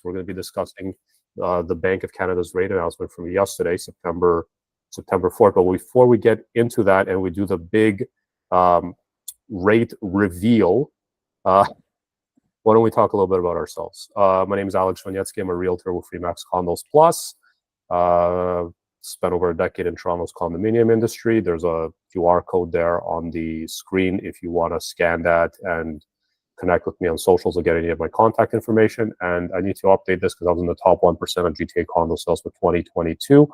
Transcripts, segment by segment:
We're going to be discussing the Bank of Canada's rate announcement from yesterday, September 4th. But before we get into that and we do the big rate reveal, why don't we talk a little bit about ourselves? My name is Alex Woniecki. I'm a realtor with Remax Condos Plus. Spent over a decade in Toronto's condominium industry. There's a QR code there on the screen if you want to scan that and connect with me on socials to get any of my contact information. And I need to update this because I was in the top 1% of GTA condo sales for 2022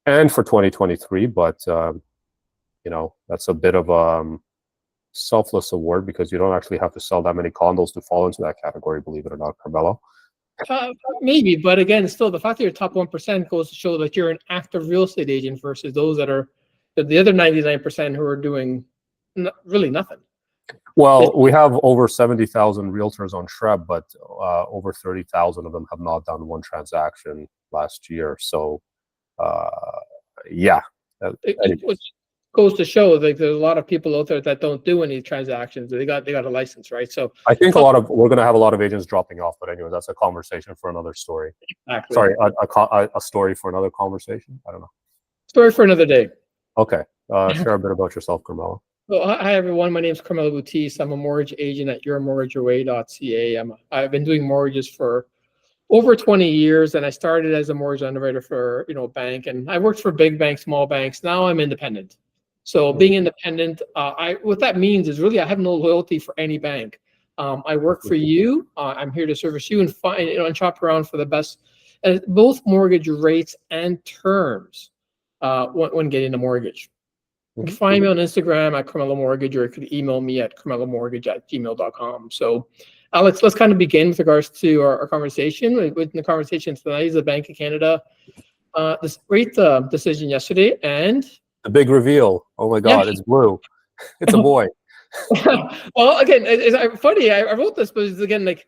and for 2023. But, that's a bit of a selfless award because you don't actually have to sell that many condos to fall into that category, believe it or not, Carmelo. Maybe, but again, still the fact that you're top 1% goes to show that you're an active real estate agent versus those that are the other 99% who are doing really nothing. Well, we have over 70,000 realtors on TREB, but over 30,000 of them have not done one transaction last year. So, yeah. It goes to show that there's a lot of people out there that don't do any transactions. They got a license, right? So I think we're going to have a lot of agents dropping off. But anyway, that's a conversation for another story. Exactly. Sorry, a story for another conversation. I don't know. Story for another day. Okay. Share a bit about yourself, Carmelo. Well, hi everyone. My name is Carmelo Boutis. I'm a mortgage agent at yourmortgageaway.ca. I've been doing mortgages for over 20 years, and I started as a mortgage underwriter for a bank, and I worked for big banks, small banks. Now I'm independent. So being independent, what that means is really I have no loyalty for any bank. I work for you. I'm here to service you and find and shop around for the best, both mortgage rates and terms when getting a mortgage. You can find me on Instagram at Carmelo Mortgage, or you could email me at carmelomortgage@gmail.com. So, Alex, let's kind of begin with regards to our conversation. With the conversation tonight is the Bank of Canada this rate decision yesterday, and the big reveal. Oh my God, It's blue. It's a boy. Well, again, it's funny. I wrote this, but it's again like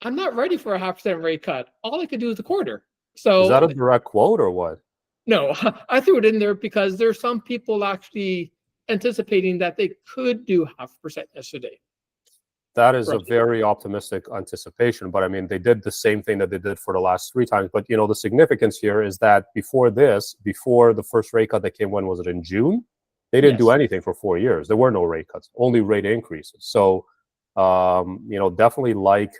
I'm not ready for a 0.5% rate cut. All I could do is a quarter. So is that a direct quote or what? No, I threw it in there because there's some people actually anticipating that they could do 0.5% yesterday. That is a very optimistic anticipation, but I mean, they did the same thing that they did for the last 3 times. But the significance here is that before the first rate cut that came, when was it, in June? They didn't do anything for 4 years. There were no rate cuts, only rate increases. So, definitely like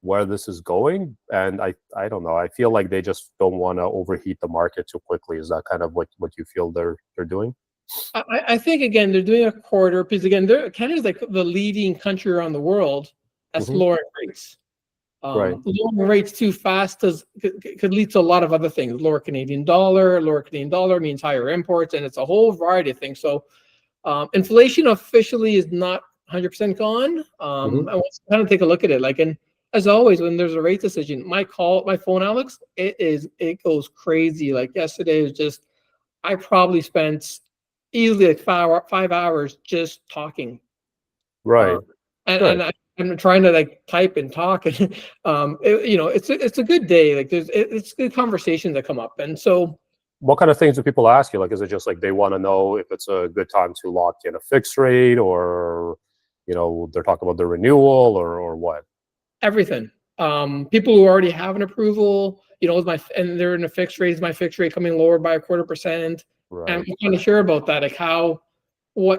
where this is going, and I don't know. I feel like they just don't want to overheat the market too quickly. Is that kind of what you feel they're doing? I think again they're doing a quarter because again Canada's like the leading country around the world as lowering rates. Right. Lowering rates too fast could lead to a lot of other things. Lower Canadian dollar means higher imports, and it's a whole variety of things. So inflation officially is not 100% gone. I want to kind of take a look at it. And as always, when there's a rate decision, my phone, Alex, it goes crazy. Like yesterday was just, I probably spent easily like 5 hours just talking. Right. And I'm trying to like type and talk, and it's a good day. Like it's good conversations that come up. And so, what kind of things do people ask you? Like, is it just like they want to know if it's a good time to lock in a fixed rate, or they're talking about the renewal, or what? Everything. People who already have an approval, and they're in a fixed rate. Is my fixed rate coming lower by 0.25%? Right. And I'm kind of sure about that, like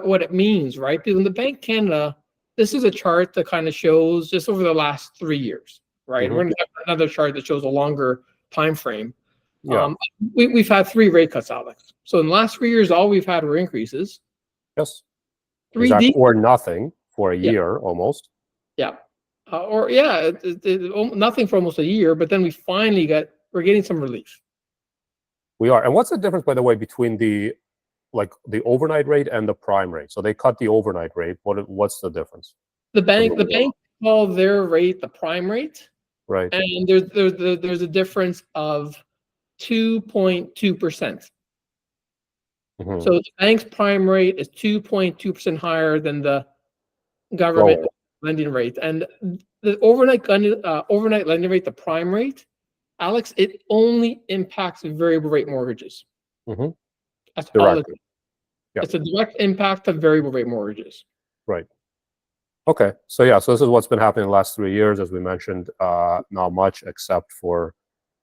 what it means, right? Because in the Bank of Canada, this is a chart that kind of shows just over the last 3 years, right? We're going to have another chart that shows a longer time frame. Yeah. We've had 3 rate cuts, Alex. So in the last 3 years, all we've had were increases. Yes. Exactly. Or nothing for a year almost. Yeah. Nothing for almost a year, but then we're getting some relief. We are. And what's the difference, by the way, between the overnight rate and the prime rate? So they cut the overnight rate. What's the difference? The bank call their rate the prime rate. Right. And there's a difference of 2.2%. So the bank's prime rate is 2.2% higher than the government lending rate, and the overnight lending rate, the prime rate, Alex, it only impacts variable rate mortgages. That's all it is. It's a direct impact of variable rate mortgages. Right. Okay, so yeah, so this is what's been happening the last 3 years, as we mentioned. Not much except for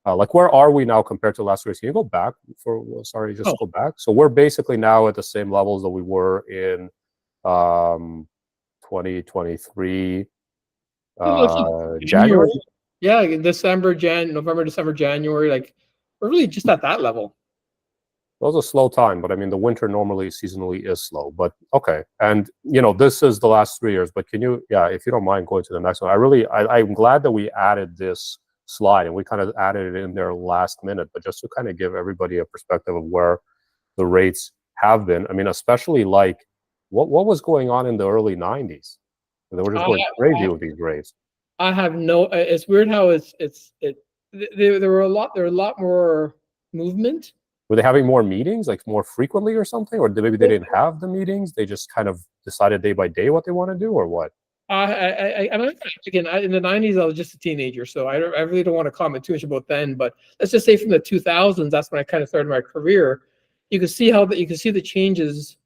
like, where are we now compared to last 3 years? Can you go back for? Sorry, just Oh, go back. So we're basically now at the same levels that we were in 2023 it looks like January. January. Yeah, December, November, December, January. Like we're really just at that level. It was a slow time, but I mean, the winter normally seasonally is slow. But okay, and you know, this is the last 3 years. But can you, yeah, if you don't mind going to the next one, I'm glad that we added this slide and we kind of added it in there last minute, but just to kind of give everybody a perspective of where the rates have been. I mean, especially like what was going on in the early '90s. They were just going crazy with these rates. I have no. It's weird how there were a lot more movement. Were they having more meetings, like more frequently or something? Or maybe they didn't have the meetings? They just kind of decided day by day what they want to do, or what? I'm again, in the 90s, I was just a teenager, so I really don't want to comment too much about then. But let's just say from the 2000s, that's when I kind of started my career. You can see you can see the changes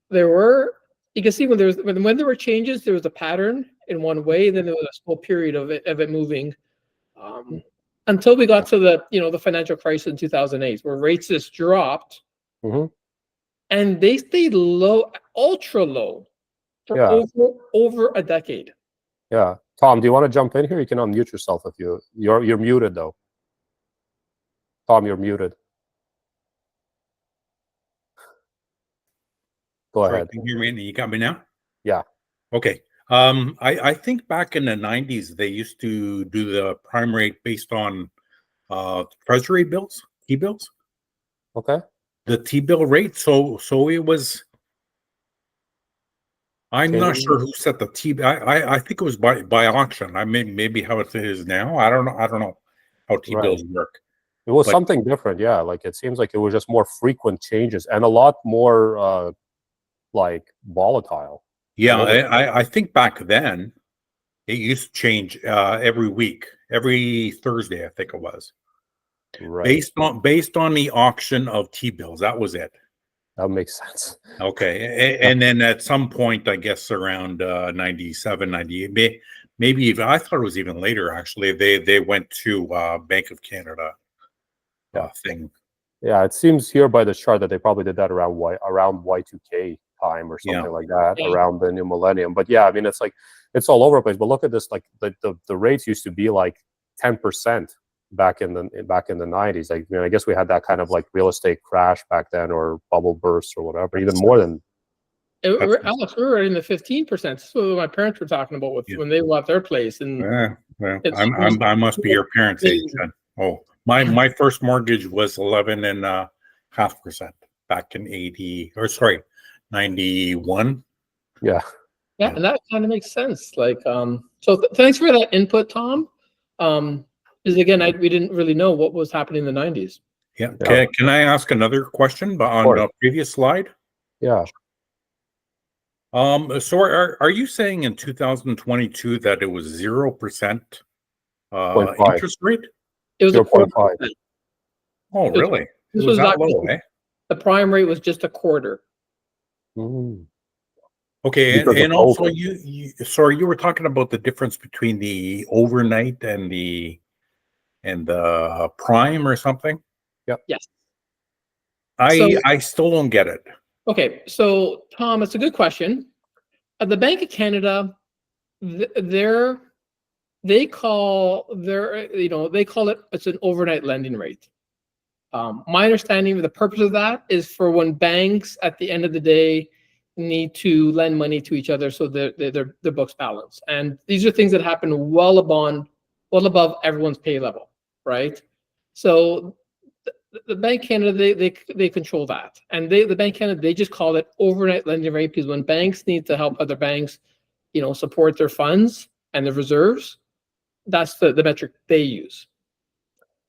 there were. You can see when there were changes, there was a pattern in one way. Then there was a small period of it moving. Until we got to the financial crisis in 2008, where rates just dropped, and they stayed low, ultra low, for over a decade. Yeah, Tom, do you want to jump in here? You can unmute yourself if you're muted though. Tom, you're muted. Go ahead. Can you hear me? You got me now? Yeah. Okay. I think back in the 90s, they used to do the prime rate based on treasury bills, T-bills. Okay. The T-bill rate. So it was, I'm not sure who set the T. I think it was by auction. I mean, maybe how it is now. I don't know how T-bills work. It was something different. Yeah. Like, it seems like it was just more frequent changes and a lot more like volatile. Yeah, I think back then it used to change every week, every Thursday, I think it was. Right. Based on the auction of T-bills. That was it. That makes sense. Okay. And then at some point, I guess around 97, 98, maybe even, I thought it was even later, actually, they went to Bank of Canada thing. Yeah, it seems here by the chart that they probably did that around Y2K time or something like that, around the new millennium. But yeah, I mean, it's like, it's all over the place. But look at this, like the rates used to be like 10% back in the 90s. Like, I mean, I guess we had that kind of like real estate crash back then, or bubble burst or whatever, even more than. Alex, we were in the 15%. That's what my parents were talking about when they bought their place. And well, I must be your parents' age then. Oh, my first mortgage was 11.5% back in 91. Yeah, and that kind of makes sense. Like, so thanks for that input, Tom. Because again, we didn't really know what was happening in the 90s. Yeah. Can I ask another question on the previous slide? Yeah. So are you saying in 2022 that it was 0% interest rate? It was 0.5. Oh, really? This was that low, eh? The prime rate was just a quarter. Okay, and also you were talking about the difference between the overnight and the prime or something. Yep. Yes. I still don't get it. Okay, so Tom, it's a good question. The Bank of Canada, they call it, it's an overnight lending rate. My understanding of the purpose of that is for when banks at the end of the day need to lend money to each other so their books balance. And these are things that happen well above everyone's pay level, right? So the Bank Canada, they control that. And the Bank Canada, they just call it overnight lending rate, because when banks need to help other banks, support their funds and their reserves, that's the metric they use.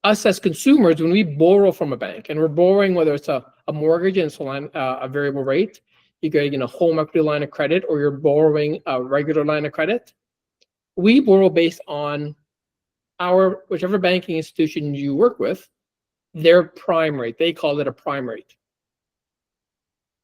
Us as consumers, when we borrow from a bank, and we're borrowing, whether it's a mortgage and it's a variable rate, you're getting a home equity line of credit, or you're borrowing a regular line of credit, we borrow based on whichever banking institution you work with, their prime rate. They call it a prime rate.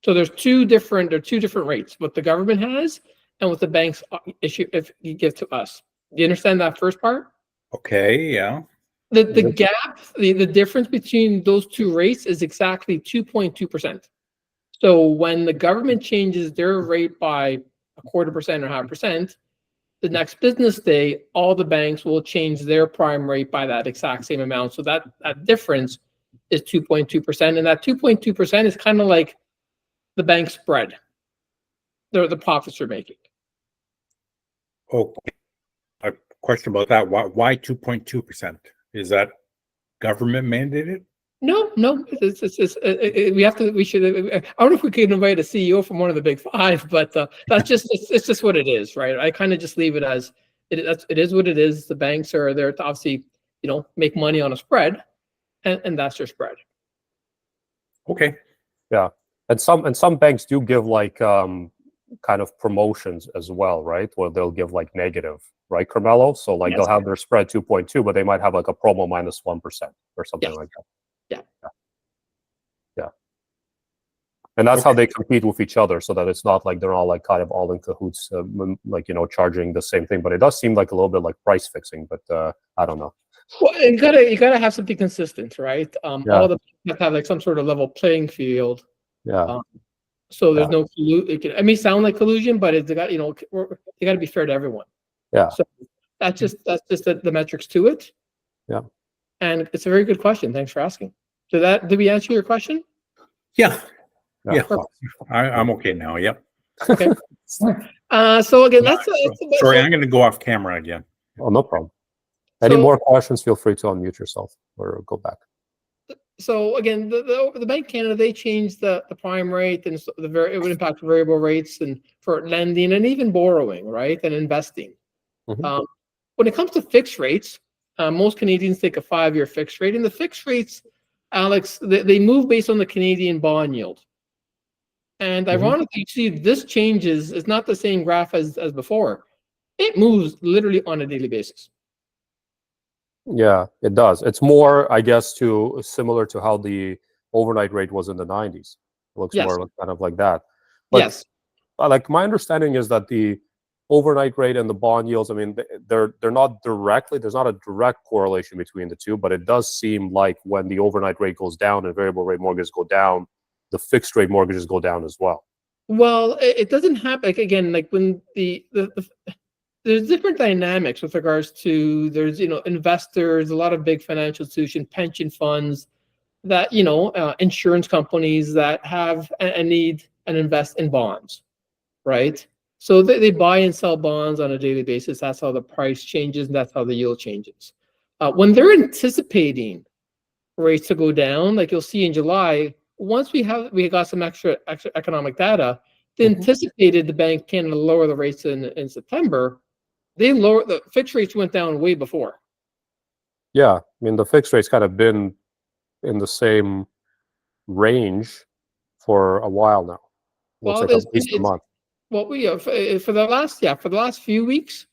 So there's two different rates. What the government has and what the banks issue if you give to us. Do you understand that first part? Okay, yeah. The gap, the difference between those two rates is exactly 2.2%. So when the government changes their rate by 0.25% or 0.5%, the next business day, all the banks will change their prime rate by that exact same amount. So that difference is 2.2%. And that 2.2% is kind of like the bank spread, the profits you're making. Okay. A question about that. Why 2.2%? Is that government mandated? No, we should, I don't know if we could invite a CEO from one of the big five, but that's just, it's just what it is, right? I kind of just leave it as, it is what it is. The banks are there to obviously, make money on a spread, and that's their spread. Okay. Yeah. And some banks do give like kind of promotions as well, right? Where they'll give like negative, right, Carmelo? So like Yes. they'll have their spread 2.2, but they might have like a promo minus 1% or something Yes. like that. Yeah. And that's how they compete with each other, so that it's not like they're all like kind of all in cahoots, like charging the same thing. But it does seem like a little bit like price fixing. But I don't know. Well, you gotta have something consistent, right? Yeah. All the banks have like some sort of level playing field. Yeah. So there's no it may sound like collusion, but it's got they got to be fair to everyone. Yeah. So that's just the metrics to it. Yeah. And it's a very good question. Thanks for asking. Did we answer your question? Yeah. Yeah. I'm okay now. Yep. Okay. So again, that's sorry. I'm going to go off camera again. Oh, no problem. Any more questions? Feel free to unmute yourself or go back. So again, the Bank of Canada, they changed the prime rate, and it would impact variable rates and for lending and even borrowing, right, and investing. Mm-hmm. When it comes to fixed rates, most Canadians take a 5-year fixed rate, and the fixed rates, Alex, they move based on the Canadian bond yield. And ironically, you see this changes. It's not the same graph as before. It moves literally on a daily basis. Yeah, it does. It's more, I guess, similar to how the overnight rate was in the 90s. It looks more kind of like that. But yes. Like my understanding is that the overnight rate and the bond yields, I mean, they're not directly, there's not a direct correlation between the two, but it does seem like when the overnight rate goes down and variable rate mortgages go down, the fixed rate mortgages go down as well. Well, it doesn't happen again, like when there's different dynamics with regards to there's investors, a lot of big financial institutions, pension funds, that insurance companies that have and need and invest in bonds, right? So they buy and sell bonds on a daily basis. That's how the price changes, and that's how the yield changes. When they're anticipating rates to go down, like you'll see in July, once we got some extra economic data, they anticipated the Bank of Canada lower the rates in September. They lowered the fixed rates, went down way before. Yeah, I mean the fixed rates kind of been in the same range for a while now. Looks like at least a month. Well, we for the last few weeks,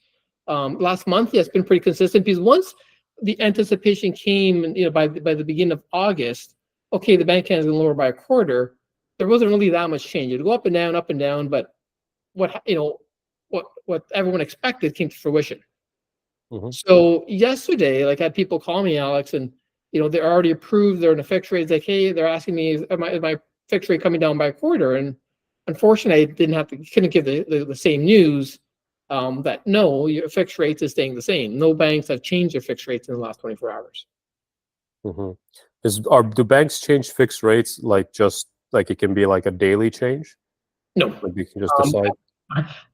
last month, it's been pretty consistent, because once the anticipation came, by the beginning of August, okay, the Bank of Canada is going to lower by a quarter. There wasn't really that much change. It'd go up and down, but what everyone expected came to fruition. So yesterday, like I had people call me, Alex, and they're already approved. They're in a fixed rate. It's like, hey, they're asking me, is my fixed rate coming down by a quarter? And unfortunately, I couldn't give the same news. That no, your fixed rates is staying the same. No banks have changed their fixed rates in the last 24 hours. Do banks change fixed rates like just like it can be like a daily change? No, like you can just decide.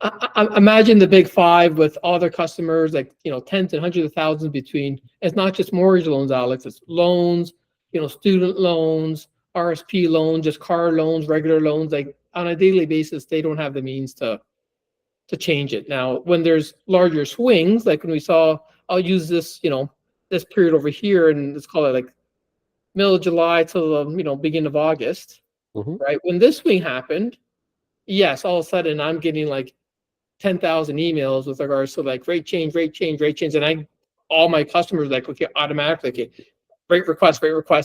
I imagine the big five with all their customers, like tens and hundreds of thousands between. It's not just mortgage loans, Alex. It's loans, student loans, RSP loans, just car loans, regular loans. Like on a daily basis, they don't have the means to change it. Now, when there's larger swings, like when we saw, I'll use this, this period over here, and let's call it like middle of July till the beginning of August, right? When this swing happened, yes, all of a sudden I'm getting like 10,000 emails with regards to like rate change, and all my customers like, okay, automatically, okay, rate request,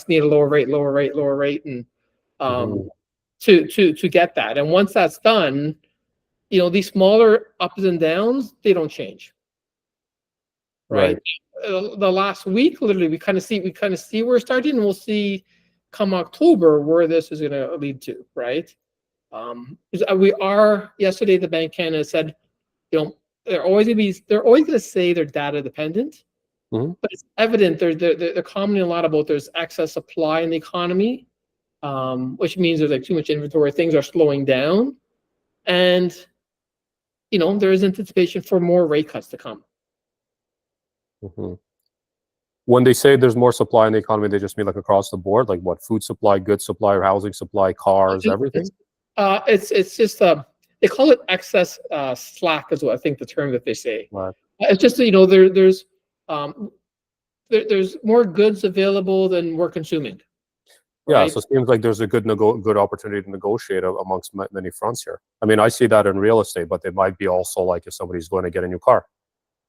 need a lower rate, and to get that. And once that's done, these smaller ups and downs, they don't change. Right. The last week, literally, we kind of see where it's starting, and we'll see come October where this is going to lead to. Right. Yesterday the Bank of Canada said, they're always going to say they're data dependent, but it's evident they're commenting a lot about there's excess supply in the economy, which means there's like too much inventory. Things are slowing down, and there is anticipation for more rate cuts to come. When they say there's more supply in the economy, they just mean like across the board, like what, food supply, goods supply, or housing supply, cars, everything? It's just they call it excess slack is what I think the term that they say. Right. It's just there's more goods available than we're consuming. Yeah, right? so it seems like there's a good opportunity to negotiate amongst many fronts here. I mean, I see that in real estate, but it might be also like if somebody's going to get a new car.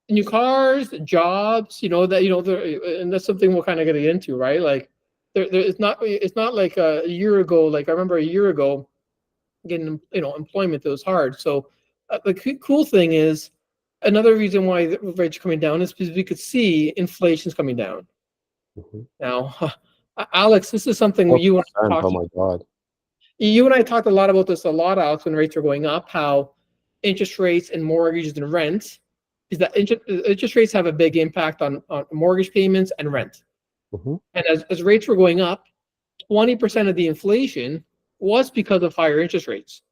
New cars, jobs, and that's something we'll kind of get into, right? Like, it's not like a year ago. Like I remember a year ago, getting employment that was hard. So the cool thing is, another reason why the rates are coming down is because we could see inflation's coming down. Now, Alex, this is something you and I talked. Oh my God! You and I talked a lot about this, Alex, when rates are going up. How interest rates and mortgages and rent is that interest rates have a big impact on mortgage payments and rent. And as rates were going up, 20% of the inflation was because of higher interest rates.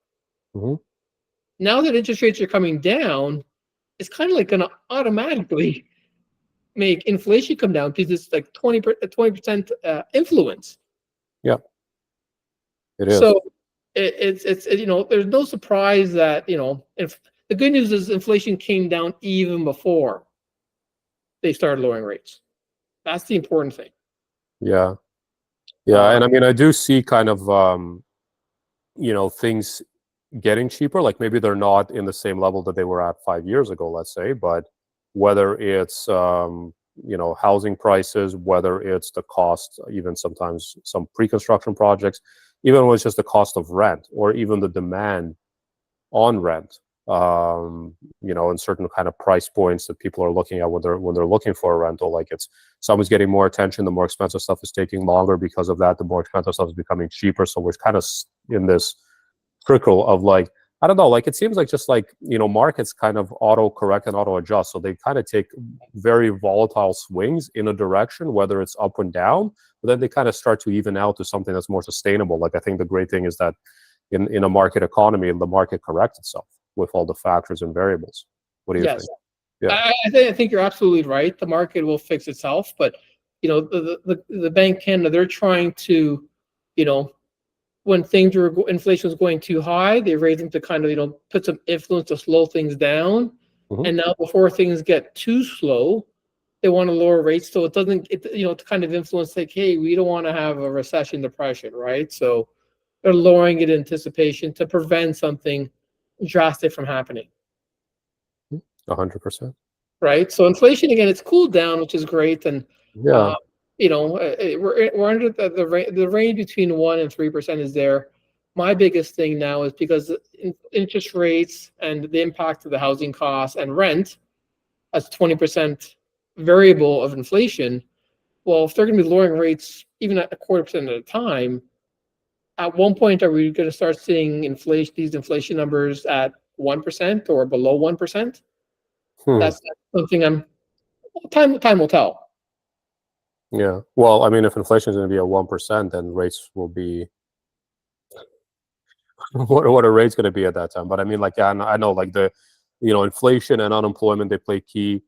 Now that interest rates are coming down, it's kind of like going to automatically make inflation come down because it's like 20% influence. Yeah, it is. So it's there's no surprise that if the good news is inflation came down even before they started lowering rates. That's the important thing. Yeah. And I mean, I do see kind of things getting cheaper. Like maybe they're not in the same level that they were at 5 years ago, let's say, but whether it's housing prices, whether it's the cost, even sometimes some pre-construction projects, even when it's just the cost of rent or even the demand on rent, and certain kind of price points that people are looking at when they're looking for a rental. Like someone's getting more attention, the more expensive stuff is taking longer because of that, the more expensive stuff is becoming cheaper. So we're kind of in this trickle of like, I don't know, like it seems like just like, markets kind of auto correct and auto adjust. So they kind of take very volatile swings in a direction, whether it's up and down, but then they kind of start to even out to something that's more sustainable. Like I think the great thing is that in a market economy, the market corrects itself with all the factors and variables. What do you think? Yeah, I think you're absolutely right. The market will fix itself, but the Bank of Canada, they're trying to, when inflation was going too high, they raised them to kind of put some influence to slow things down. And now before things get too slow, they want to lower rates so it doesn't to kind of influence like, hey, we don't want to have a recession, depression, right? So they're lowering it in anticipation to prevent something drastic from happening. 100%. Right. So inflation again, it's cooled down, which is great, and yeah, we're under the range between 1% and 3% is there. My biggest thing now is because interest rates and the impact of the housing costs and rent as 20% variable of inflation. Well, if they're going to be lowering rates even at 0.25% at a time, at one point, are we going to start seeing these inflation numbers at 1% or below 1%? That's something time will tell. Yeah. Well, I mean, if inflation is going to be at 1%, then rates will be what are rates going to be at that time? But I mean, like, I know, like inflation and unemployment, they play key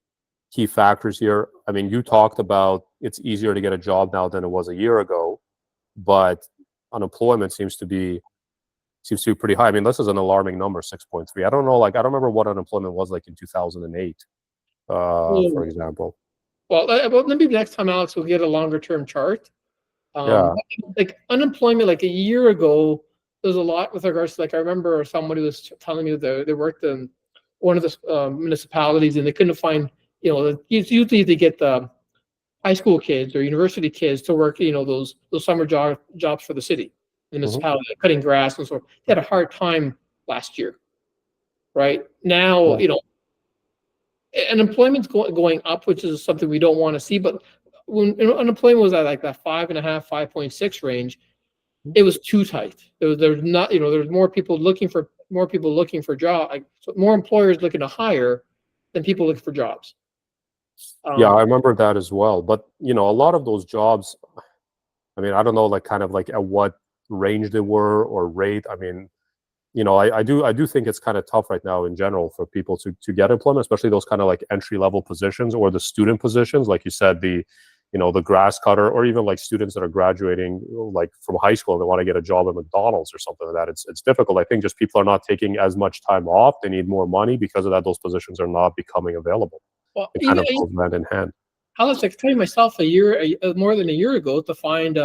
factors here. I mean, you talked about it's easier to get a job now than it was a year ago, but unemployment seems to be pretty high. I mean, this is an alarming number, 6.3. I don't know, like I don't remember what unemployment was like in 2008, for example. Well, maybe next time, Alex, we'll get a longer term chart. Like unemployment, like a year ago, there's a lot with regards to, like, I remember somebody was telling me that they worked in one of the municipalities and they couldn't find, usually they get the high school kids or university kids to work, those summer jobs for the city, municipality, cutting grass and so forth. They had a hard time last year, right? Now, Yeah. you know, unemployment's going up, which is something we don't want to see. But when unemployment was at like that 5.5, 5.6 range, it was too tight. There's not, you know, there's more people looking for job, like, so more employers looking to hire than people looking for jobs. Yeah, I remember that as well. But you know, a lot of those jobs, I mean, I don't know, like kind of like at what range they were or rate. I mean, you know, I do think it's kind of tough right now in general for people to get employment, especially those kind of like entry level positions or the student positions, like you said, the, you know, the grass cutter, or even like students that are graduating like from high school and they want to get a job at McDonald's or something like that. It's difficult. I think just people are not taking as much time off. They need more money because of that. Those positions are not becoming available. Well, It kind of goes hand in hand. Alex, I can tell you myself, more than a year ago, to find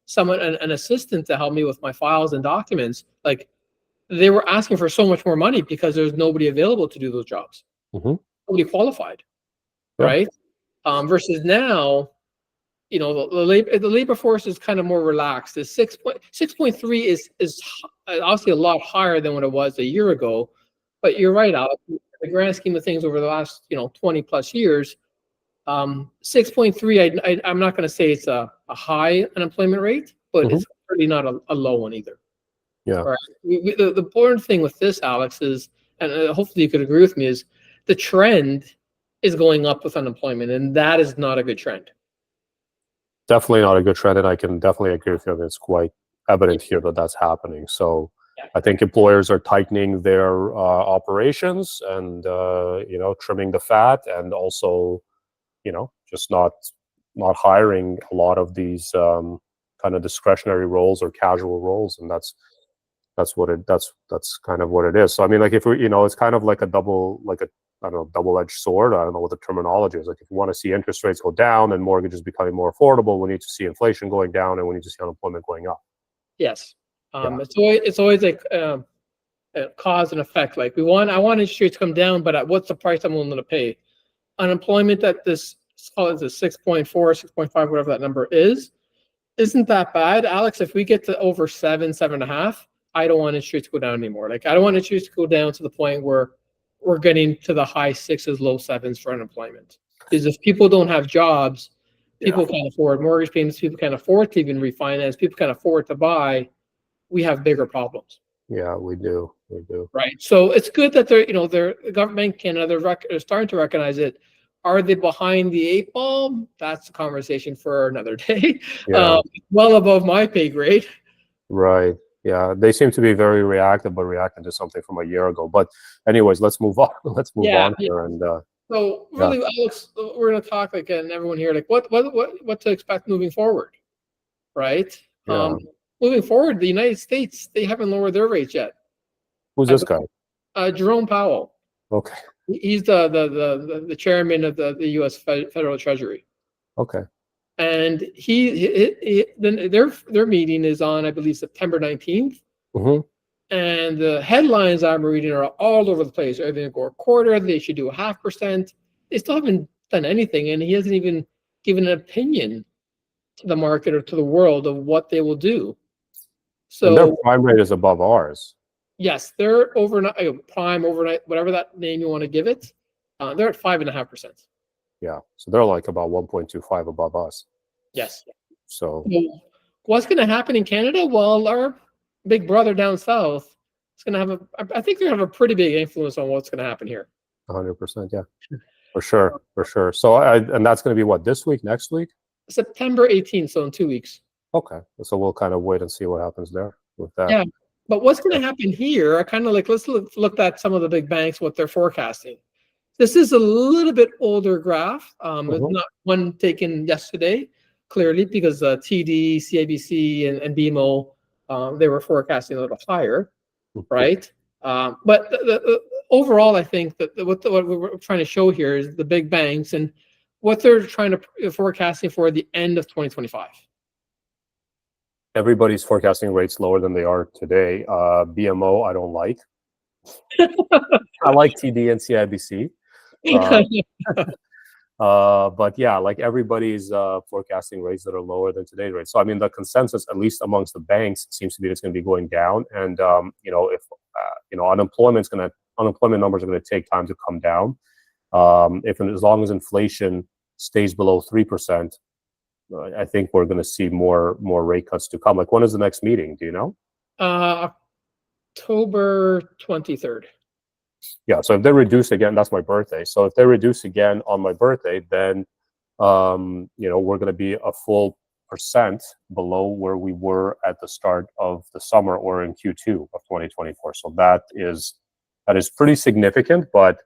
someone, an assistant to help me with my files and documents, like they were asking for so much more money because there's nobody available to do those jobs. Hmm. Nobody qualified, Yeah. right? Versus now, you know, the labor force is kind of more relaxed. The 6.3 is obviously a lot higher than what it was a year ago. But you're right, Alex. In the grand scheme of things, over the last 20 plus years, 6.3. I'm not going to say it's a high unemployment rate, but it's certainly not a low one either. Yeah. Right. The important thing with this, Alex, is, and hopefully you could agree with me, is the trend is going up with unemployment, and that is not a good trend. Definitely not a good trend, and I can definitely agree with you. I mean, it's quite evident here that that's happening. So I think employers are tightening their operations and trimming the fat, and also just not hiring a lot of these kind of discretionary roles or casual roles, and that's kind of what it is. So I mean, like, if we, it's kind of like a double-edged sword. I don't know what the terminology is. Like, if you want to see interest rates go down and mortgages becoming more affordable, we need to see inflation going down, and we need to see unemployment going up. Yes. It's always like a cause and effect. Like, I want interest rates to come down, but at what's the price I'm willing to pay? Unemployment at this, call it the 6.4, 6.5, whatever that number is, isn't that bad, Alex. If we get to over 7.5, I don't want interest rates to go down anymore. Like, I don't want interest rates to go down to the point where we're getting to the high 6s, low 7s for unemployment. Because if people don't have jobs, people can't afford mortgage payments, people can't afford to even refinance, people can't afford to buy, we have bigger problems. Yeah, we do. Right. So it's good that the government Canada, they're starting to recognize it. Are they behind the 8 ball? That's a conversation for another day. Yeah. Well above my pay grade. Right. Yeah, they seem to be very reactive, but reacting to something from a year ago. But anyways, let's move on. Let's move on here. And so really, Alex, we're going to talk, like, and everyone here, like, what to expect moving forward, right? Yeah. Moving forward, the United States, they haven't lowered their rates yet. Who's this guy? Jerome Powell. Okay. He's the chairman of the U.S. Federal Treasury. Okay. And their meeting is on, I believe, September 19th. Mm-hmm. And the headlines I'm reading are all over the place. Are they going to go a quarter? They should do 0.5%. They still haven't done anything, and he hasn't even given an opinion to the market or to the world of what they will do. So and their prime rate is above ours. Yes, they're overnight, prime overnight, whatever that name you want to give it. They're at 5.5%. Yeah, so they're like about 1.25 above us. Yes. So what's going to happen in Canada? Well, our big brother down south is going to have I think they're going to have a pretty big influence on what's going to happen here. 100%, yeah, for sure. So and that's going to be what, this week, next week? September 18th, so in 2 weeks. Okay, so we'll kind of wait and see what happens there with that. Yeah, but what's going to happen here? I kind of like, let's look at some of the big banks, what they're forecasting. This is a little bit older graph. It's not one taken yesterday, clearly, because TD, CIBC, and BMO, they were forecasting a little higher, right? But overall, I think that what we're trying to show here is the big banks and what they're trying to forecasting for the end of 2025. Everybody's forecasting rates lower than they are today. BMO, I don't like. I like TD and CIBC. But yeah, like, everybody's forecasting rates that are lower than today's rates. So I mean, the consensus, at least amongst the banks, seems to be it's going to be going down. And if unemployment's going to unemployment numbers are going to take time to come down. As long as inflation stays below 3%, I think we're going to see more rate cuts to come. Like, when is the next meeting? Do you know? October 23rd. Yeah. So if they reduce again, that's my birthday. So if they reduce again on my birthday, then we're going to be a full percent below where we were at the start of the summer or in Q2 of 2024. So that is pretty significant. But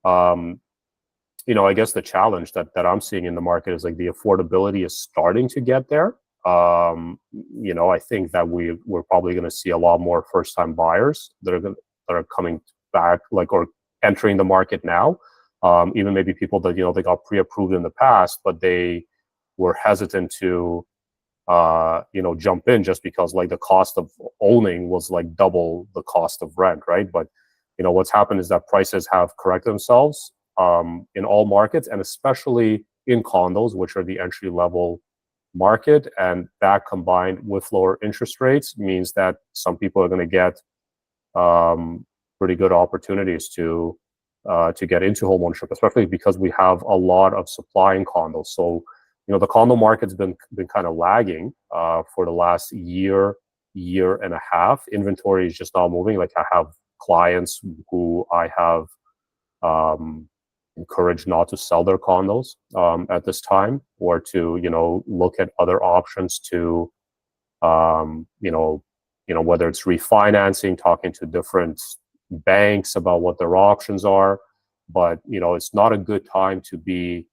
I guess the challenge that I'm seeing in the market is like the affordability is starting to get there. I think that we're probably going to see a lot more first-time buyers that are coming back, like, or entering the market now. Even maybe people that they got pre-approved in the past, but they were hesitant to jump in just because like the cost of owning was like double the cost of rent, right? But what's happened is that prices have corrected themselves in all markets, and especially in condos, which are the entry level market, and that combined with lower interest rates means that some people are going to get pretty good opportunities to get into homeownership, especially because we have a lot of supply in condos. So the condo market's been kind of lagging for the last year and a half. Inventory is just not moving. Like, I have clients who I have encouraged not to sell their condos at this time, or to look at other options to whether it's refinancing, talking to different banks about what their options are. But it's not a good time to be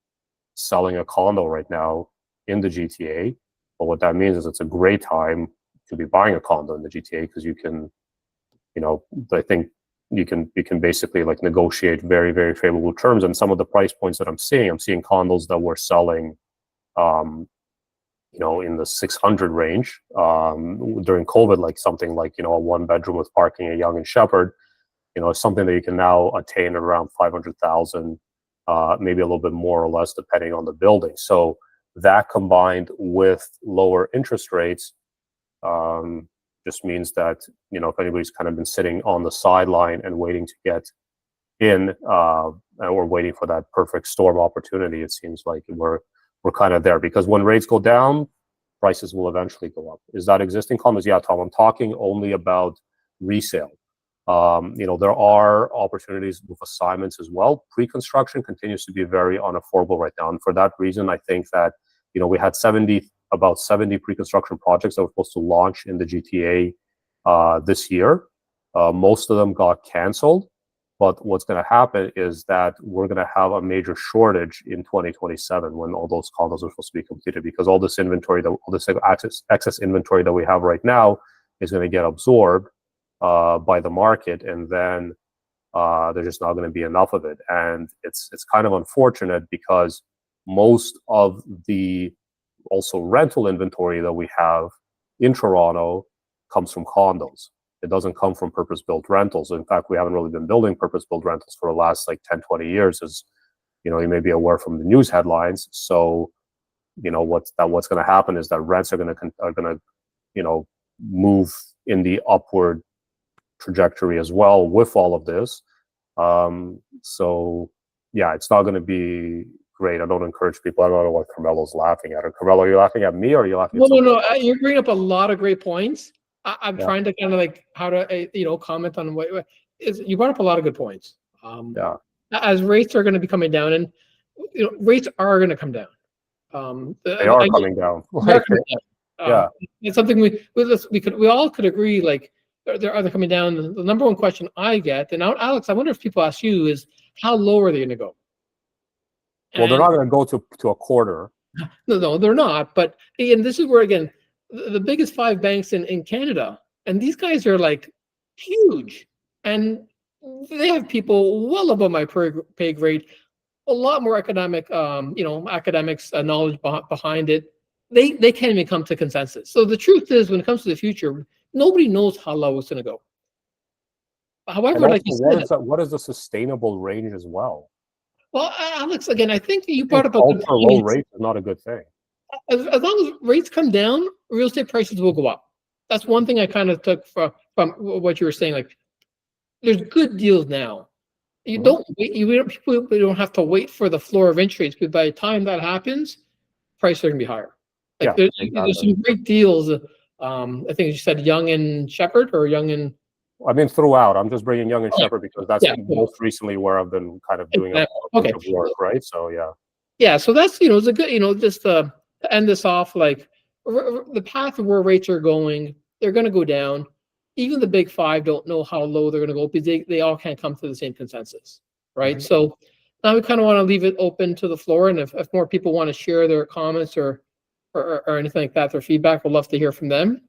selling a condo right now in the GTA. But what that means is it's a great time to be buying a condo in the GTA, because you can, I think you can basically like negotiate very, very favorable terms. And some of the price points that I'm seeing condos that were selling in the 600 range during COVID, like something like a 1-bedroom with parking at Yonge and Shepherd, something that you can now attain around 500,000, maybe a little bit more or less depending on the building. So that combined with lower interest rates just means that if anybody's kind of been sitting on the sideline and waiting to get in, and we're waiting for that perfect storm opportunity, it seems like we're kind of there, because when rates go down, prices will eventually go up. Is that existing condos? Yeah, Tom, I'm talking only about resale. There are opportunities with assignments as well. Pre-construction continues to be very unaffordable right now, and for that reason, I think that we had about 70 pre-construction projects that were supposed to launch in the GTA this year. Most of them got canceled, but what's going to happen is that we're going to have a major shortage in 2027 when all those condos are supposed to be completed, because all this excess inventory that we have right now is going to get absorbed by the market, and then there's just not going to be enough of it. And it's kind of unfortunate, because most of the also rental inventory that we have in Toronto comes from condos. It doesn't come from purpose-built rentals. In fact, we haven't really been building purpose-built rentals for the last like 10, 20 years, as you may be aware from the news headlines. So what's going to happen is that rents are going to move in the upward trajectory as well with all of this. So yeah, it's not going to be great. I don't encourage people. I don't know what Carmelo's laughing at. Or Carmelo, are you laughing at me, or are you laughing at No. You're bringing up a lot of great points. I'm trying to kind of like how to comment on what is. You brought up a lot of good points. Yeah. As rates are going to be coming down, and rates are going to come down. They are coming down. Yeah, it's something we all could agree. Like they're coming down. The number one question I get, and now, Alex, I wonder if people ask you, is how low are they going to go? Well, they're not going to go to a quarter. No, they're not. But and this is where, again, the biggest 5 banks in Canada, and these guys are like huge, and they have people well above my pay grade, a lot more academics knowledge behind it. They can't even come to consensus. So the truth is, when it comes to the future, nobody knows how low it's going to go. However, like you said, what is the sustainable range as well? Well, Alex, again, I think you brought up a good point. Low rates is not a good thing. As long as rates come down, real estate prices will go up. That's one thing I kind of took from what you were saying. Like, there's good deals now. You don't wait. People don't have to wait for the floor of interest rates, because by the time that happens, prices are going to be higher. Like there's some great deals. I think you said Young and Shepherd or Young and. I mean, throughout. I'm just bringing Young and Shepherd because that's most recently where I've been kind of doing a bunch of work, right? So yeah. Yeah, so that's it's a good just to end this off, like the path of where rates are going, they're going to go down. Even the big five don't know how low they're going to go because they all can't come to the same consensus, right? So now we kind of want to leave it open to the floor, and if more people want to share their comments or anything like that, their feedback, we'd love to hear from them.